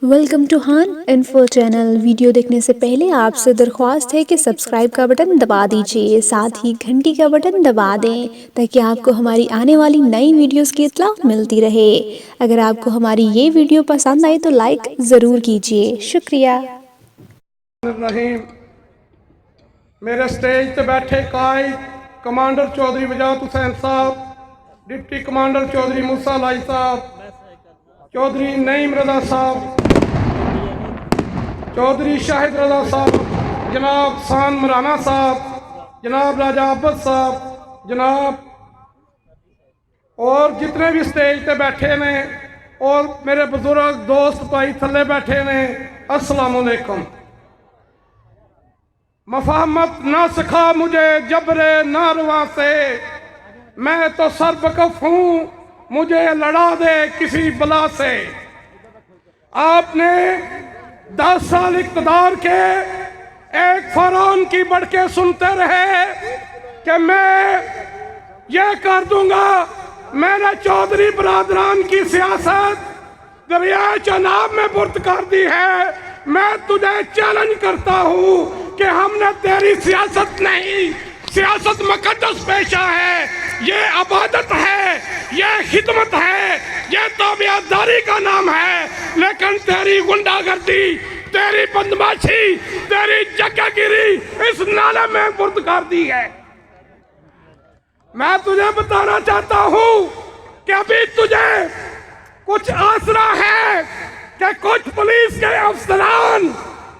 Welcome to हान info channel. Video देखने से पहले आपसे दरख्वास्त है कि सब्सक्राइब का बटन दबा दीजिए, साथ ही घंटी का बटन दबा दें ताकि आपको हमारी आने वाली नई वीडियोस की इत्तला मिलती रहे। अगर आपको हमारी ये वीडियो पसंद आए तो लाइक ज़रूर कीजिए। शुक्रिया। नहीं, मेरे स्टेज पे बैठे कायद कमांडर चौधरी वजाहत हुसैन साहब, डिप्टी कमांडर चौधरी मूसा लाई साहब, चौधरी नईम रजा साहब, चौधरी शाहिद रजा साहब, जनाब सान मराना साहब, जनाब राजा अब्बस साहब, जनाब और जितने भी स्टेज पे बैठे ने और मेरे बुजुर्ग दोस्त भाई थले बैठे ने, अस्सलाम वालेकुम। मफाहमत ना सिखा मुझे जबरे नारवा से, मैं तो सरबकफ हूँ, मुझे लड़ा दे किसी बला से। आपने 10 साल इक़्तिदार के एक फरौन की बढ़ के सुनते रहे कि मैं ये कर दूंगा। मैंने चौधरी बरादरान की सियासत दरियाए चनाब में बुर्द कर दी है। मैं तुझे चैलेंज करता हूँ कि हमने तेरी सियासत नहीं, सियासत मुक़द्दस पेशा है, ये अबादत है, ये खिदमत है, ये ताबियादारी का नाम है। लेकिन तेरी गुंडागर्दी, तेरी बदमाशी, तेरी जगहगिरी इस नाले में बुर्द कर दी है। मैं तुझे बताना चाहता हूँ कि अभी तुझे कुछ आसरा है कि कुछ पुलिस के अफसरान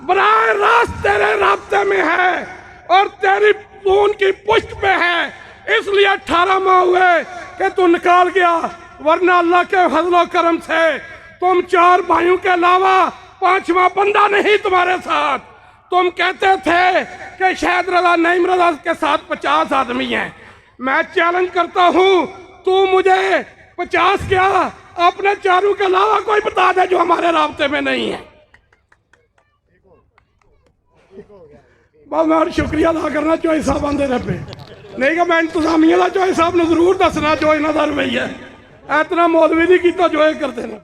बराह रास्त तेरे रास्ते में है और तेरी खून की पुष्ट पे है, इसलिए 18 माह हुए कि तू निकाल गया, वरना अल्लाह के फजलो करम से तुम 4 भाइयों के अलावा 5वां बंदा नहीं तुम्हारे साथ। तुम कहते थे कि शाहिद रजा नईम रजा के साथ 50 आदमी हैं। मैं चैलेंज करता हूँ, तू मुझे 50 क्या अपने चारों के अलावा कोई बता दे जो हमारे रास्ते में नहीं है। मैं शुक्रिया अदा करना चौधरी साहब आंदे रहे, नहीं कि मैं इंतजामिया का चौधरी साहब ने जरूर दसना जो इन्हों का रवैया है। इतना मौलवी नहीं किया जो ये करते हैं।